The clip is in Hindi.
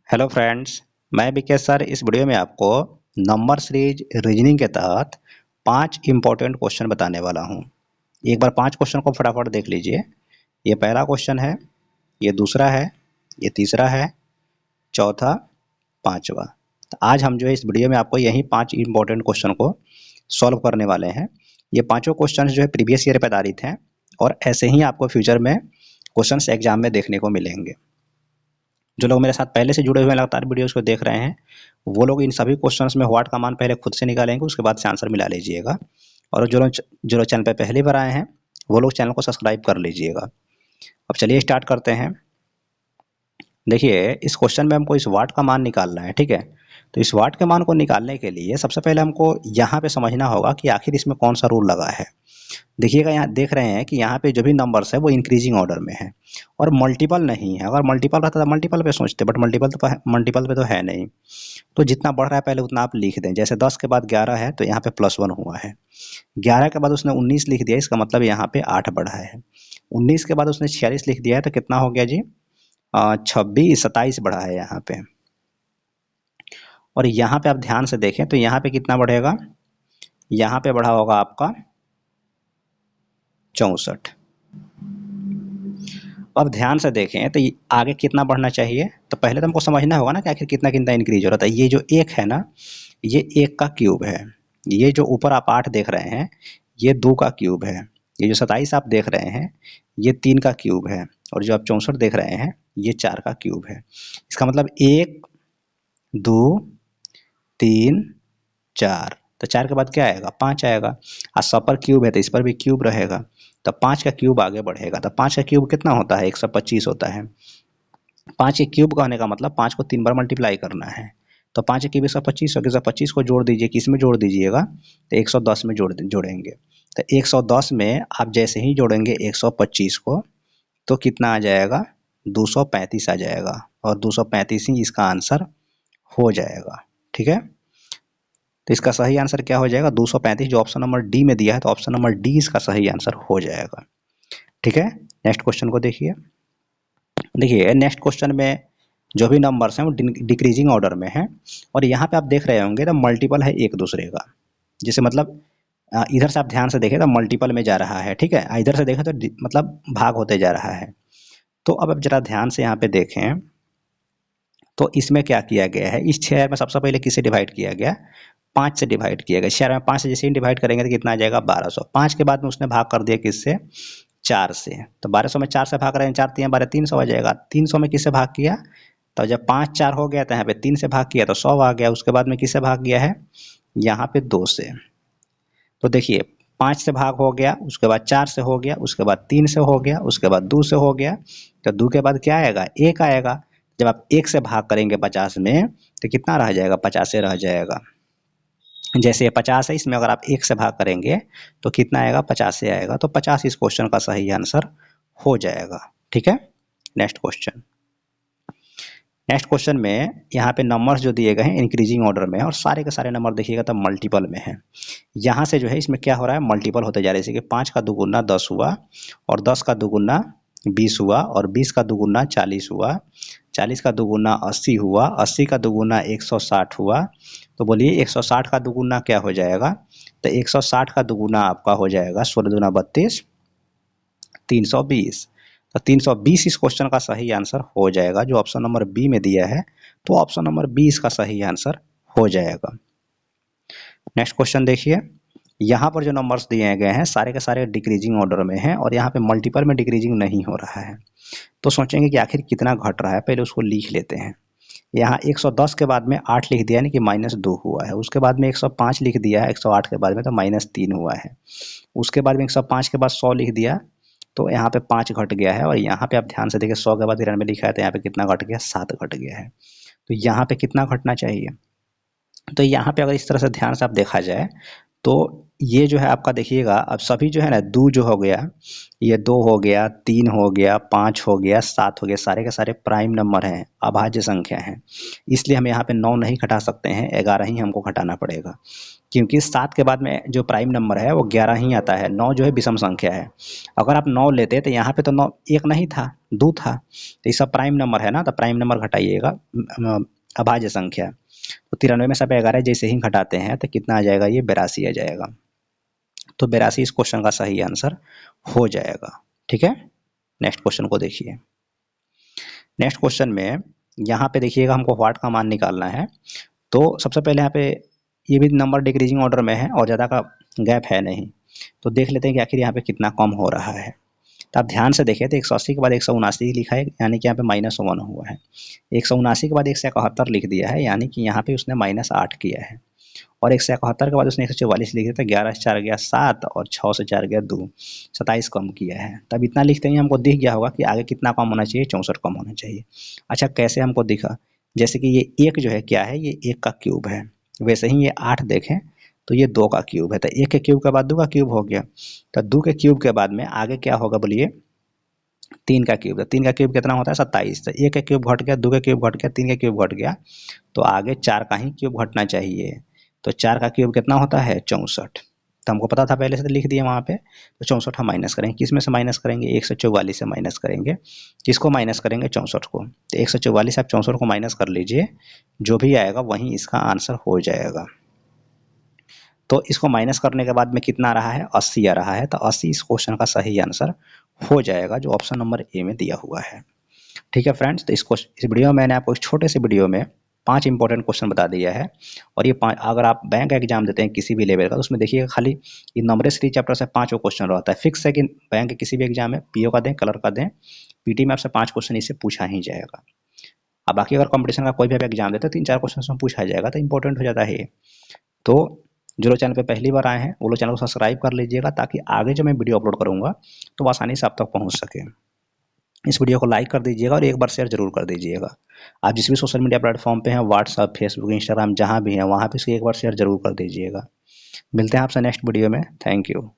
हेलो फ्रेंड्स, मैं विकेश सर इस वीडियो में आपको नंबर सीरीज रीजनिंग के तहत 5 इम्पोर्टेंट क्वेश्चन बताने वाला हूं। एक बार 5 क्वेश्चन को फटाफट देख लीजिए। ये पहला क्वेश्चन है, ये दूसरा है, ये तीसरा है, चौथा, पांचवा। तो आज हम जो है इस वीडियो में आपको यही 5 इम्पोर्टेंट क्वेश्चन को सॉल्व करने वाले हैं। ये पाँचों क्वेश्चन जो है प्रीवियस ईयर पर आधारित हैं और ऐसे ही आपको फ्यूचर में क्वेश्चन एग्जाम में देखने को मिलेंगे। जो लोग मेरे साथ पहले से जुड़े हुए लगातार वीडियोस को देख रहे हैं, वो लोग इन सभी क्वेश्चंस में व्हाट का मान पहले खुद से निकालेंगे, उसके बाद से आंसर मिला लीजिएगा। और जो लोग चैनल पे पहली बार आए हैं, वो लोग चैनल को सब्सक्राइब कर लीजिएगा। अब चलिए स्टार्ट करते हैं। देखिए, इस क्वेश्चन में हमको इस वाट का मान निकालना है, ठीक है। तो इस वाट के मान को निकालने के लिए सबसे पहले हमको यहाँ पे समझना होगा कि आखिर इसमें कौन सा रूल लगा है। देखिएगा, यहाँ देख रहे हैं कि यहाँ पे जो भी नंबर्स है वो इंक्रीजिंग ऑर्डर में है और मल्टीपल नहीं है। अगर मल्टीपल रहता तो मल्टीपल पे सोचते, बट मल्टीपल पे तो है नहीं। तो जितना बढ़ रहा है पहले उतना आप लिख दें। जैसे 10 के बाद 11 है तो यहाँ पे +1 हुआ है। 11 के बाद उसने 19 लिख दिया, इसका मतलब यहाँ पे 8 बढ़ा है। 19 के बाद उसने 46 लिख दिया है तो कितना हो गया जी? 26, 27 बढ़ा है यहाँ पे। और यहाँ पे आप ध्यान से देखें तो यहाँ पे कितना बढ़ेगा? यहाँ पे बढ़ा होगा आपका 64। अब ध्यान से देखें तो आगे कितना बढ़ना चाहिए। तो पहले तो हमको समझना होगा ना कि आखिर कितना कितना इंक्रीज हो रहा था। ये जो 1 है ना, ये 1 का क्यूब है। ये जो ऊपर आप 8 देख रहे हैं, ये 2 का क्यूब है। ये जो 27 आप देख रहे हैं, ये 3 का क्यूब है। और जो आप 64 देख रहे हैं, ये 4 का क्यूब है। इसका मतलब 1, 2, 3, 4। तो 4 के बाद क्या आएगा? 5 आएगा। और सब पर क्यूब है तो इस पर भी क्यूब रहेगा। तो 5 का क्यूब आगे बढ़ेगा। तो 5 का क्यूब कितना होता है? 125 होता है। 5 के क्यूब कहने का मतलब 5 को 3 बार मल्टीप्लाई करना है। तो 5 के क्यूब 125 हो गया। 125 को जोड़ दीजिए, किस में जोड़ दीजिएगा? तो 110 में जोड़ेंगे। तो 110 में आप जैसे ही जोड़ेंगे 125 को, तो कितना आ जाएगा? 235 आ जाएगा। और 235 ही इसका आंसर हो जाएगा, ठीक है। तो इसका सही आंसर क्या हो जाएगा? 235, जो ऑप्शन नंबर डी में दिया है, तो ऑप्शन नंबर डी इसका सही आंसर हो जाएगा, ठीक है। नेक्स्ट क्वेश्चन को देखिए। देखिए, नेक्स्ट क्वेश्चन में जो भी नंबर्स हैं वो डिक्रीजिंग ऑर्डर में हैं और यहाँ पे आप देख रहे होंगे तो मल्टीपल है एक दूसरे का। जैसे मतलब इधर से आप ध्यान से देखें तो मल्टीपल में जा रहा है, ठीक है। इधर से देखें तो मतलब भाग होते जा रहा है। तो अब आप जरा ध्यान से यहाँ पे देखें तो इसमें क्या किया गया है? इस 6 में सबसे पहले किससे डिवाइड किया गया? 5 से डिवाइड किया गया। 6 में 5 से जैसे ही डिवाइड करेंगे तो कितना आ जाएगा? 1200। 5 के बाद में उसने भाग कर दिया किससे? 4 से। तो 1200 में 4 से भाग रहे हैं, 4 3 12, 300 आ जाएगा। 300 में किससे भाग किया? तो जब 5 4 हो गया तो यहाँ पे 3 से भाग किया तो 100 आ गया। उसके बाद में किससे भाग गया है? यहाँ पे 2 से। तो देखिए, 5 से भाग हो गया, उसके बाद 4 से हो गया, उसके बाद 3 से हो गया, उसके बाद 2 से हो गया। तो 2 के बाद क्या आएगा? 1 आएगा। जब आप 1 से भाग करेंगे 50 में तो कितना रह जाएगा? 50 से रह जाएगा। जैसे 50 है, इसमें अगर आप 1 से भाग करेंगे तो कितना आएगा? 50 से आएगा। तो 50 इस क्वेश्चन का सही आंसर हो जाएगा, ठीक है। Next question. नेक्स्ट क्वेश्चन में यहाँ पे नंबर्स जो दिए गए हैं इंक्रीजिंग ऑर्डर में है और सारे के सारे नंबर देखिएगा तो मल्टीपल में है। यहाँ से जो है इसमें क्या हो रहा है? मल्टीपल होते जा रहे हैं। जैसे कि 5 का दुगुना 10 हुआ और 10 का दुगुना 20 हुआ और 20 का दुगुना 40 हुआ, 40 का दुगुना 80 हुआ, 80 का दुगुना 160 हुआ। तो बोलिए 160 का दुगुना क्या हो जाएगा? तो 160 का दुगुना आपका हो जाएगा 16 दूना 32, 320। तो 320 इस क्वेश्चन का सही आंसर हो जाएगा, जो ऑप्शन नंबर बी में दिया है। तो ऑप्शन नंबर बी इसका सही आंसर हो जाएगा। नेक्स्ट क्वेश्चन देखिए। यहाँ पर जो नंबर्स दिए गए हैं सारे के सारे डिक्रीजिंग ऑर्डर में हैं और यहाँ पे मल्टीपल में डिक्रीजिंग नहीं हो रहा है। तो सोचेंगे कि आखिर कितना घट रहा है, पहले उसको लिख लेते हैं। यहाँ 110 के बाद में 8 लिख दिया, यानी कि -2 हुआ है। उसके बाद में 105 लिख दिया है 108 के बाद में, तो -3 हुआ है। उसके बाद में 105 के बाद 100 लिख दिया तो यहाँ पे 5 घट गया है। और यहाँ पे आप ध्यान से देखिए 100 के बाद 93 लिखा है तो यहाँ पे कितना घट गया? 7 घट गया है। तो यहाँ पे कितना घटना चाहिए? तो यहाँ पे अगर इस तरह से ध्यान से आप देखा जाए तो ये जो है आपका देखिएगा, अब सभी जो है ना 2 जो हो गया, ये 2 हो गया, 3 हो गया, 5 हो गया, 7 हो गया, सारे के सारे प्राइम नंबर हैं, अभाज्य संख्या हैं। इसलिए हम यहाँ पे 9 नहीं घटा सकते हैं, 11 ही हमको घटाना पड़ेगा, क्योंकि 7 के बाद में जो प्राइम नंबर है वो 11 ही आता है। 9 जो है विषम संख्या है। अगर आप 9 लेते तो यहाँ पे तो 9 1 नहीं था, 2 था, तो ये सब प्राइम नंबर है ना, तो प्राइम नंबर घटाइएगा अभाज्य संख्या। तो 93 में सब 11 जैसे ही घटाते हैं तो कितना आ जाएगा, ये 82 आ जाएगा। तो 82 इस क्वेश्चन का सही आंसर हो जाएगा। ठीक है, नेक्स्ट क्वेश्चन को देखिए। नेक्स्ट क्वेश्चन में यहाँ पे देखिएगा हमको व्हाट का मान निकालना है। तो सबसे पहले यहाँ पे ये भी नंबर डिक्रीजिंग ऑर्डर में है और ज़्यादा का गैप है नहीं, तो देख लेते हैं कि आखिर यहाँ पे कितना कम हो रहा है। तो आप ध्यान से देखें तो 180 के बाद 179 लिखा है, यानी कि यहाँ पे -1 हुआ है। 179 के बाद 171 लिख दिया है, यानी कि यहाँ पे उसने -8 किया है। और 171 के बाद उसने 144 लिख दिया, तो 11 से 4 गया 7 और 6 से 4 गया 2, 27 कम किया है। तब इतना लिखते ही हमको दिख गया होगा कि आगे कितना कम होना चाहिए, 64 कम होना चाहिए। अच्छा, कैसे हमको दिखा, जैसे कि ये 1 जो है क्या है, ये 1 का क्यूब है, वैसे ही ये 8 देखें तो ये 2 का क्यूब है, तो 1 के क्यूब के बाद 2 का क्यूब हो गया, तो 2 के क्यूब के बाद में आगे क्या होगा बोलिए, 3 का क्यूब। तो 3 का क्यूब कितना होता है 27, तो 1 का क्यूब घट गया, 2 का क्यूब घट गया, 3 का क्यूब घट गया, तो आगे 4 का ही क्यूब घटना चाहिए। तो 4 का क्यूब कितना होता है 64, तो हमको पता था पहले से, तो लिख दिया वहाँ पे। तो 64 हम माइनस करेंगे, किस में से माइनस करेंगे, 144 से माइनस करेंगे। किसको माइनस करेंगे, 64 को। तो 144 से आप 64 को माइनस कर लीजिए, जो भी आएगा वही इसका आंसर हो जाएगा। तो इसको माइनस करने के बाद में कितना आ रहा है, 80 आ रहा है, तो 80 इस क्वेश्चन का सही आंसर हो जाएगा, जो ऑप्शन नंबर ए में दिया हुआ है। ठीक है फ्रेंड्स, तो इस वीडियो में मैंने आपको इस छोटे से वीडियो में 5 इंपॉर्टेंट क्वेश्चन बता दिया है। और ये 5, अगर आप बैंक एग्जाम देते हैं किसी भी लेवल का, तो उसमें देखिएगा खाली ये नंबर सीरीज चैप्टर से 5 क्वेश्चन रहता है। फिक्स है कि बैंक के किसी भी एग्जाम में पीओ का दें, कलर का दें, पीटी में आपसे 5 क्वेश्चन इससे पूछा ही जाएगा। अब बाकी अगर कंपटीशन का कोई भी आप एग्जाम देते हैं 3-4 क्वेश्चन उसमें पूछा जाएगा, तो इंपॉर्टेंट हो जाता है ये। तो जो लोग चैनल पे पहली बार आए हैं वो लोग चैनल को सब्सक्राइब कर लीजिएगा, ताकि आगे जब मैं वीडियो अपलोड करूँगा तो वो आसानी से आप तक पहुँच सके। इस वीडियो को लाइक कर दीजिएगा और एक बार शेयर जरूर कर दीजिएगा। आप जिस भी सोशल मीडिया प्लेटफॉर्म पे हैं, व्हाट्सएप, फेसबुक, इंस्टाग्राम, जहाँ भी हैं वहाँ पे इसको एक बार शेयर जरूर कर दीजिएगा। मिलते हैं आपसे नेक्स्ट वीडियो में। Thank you.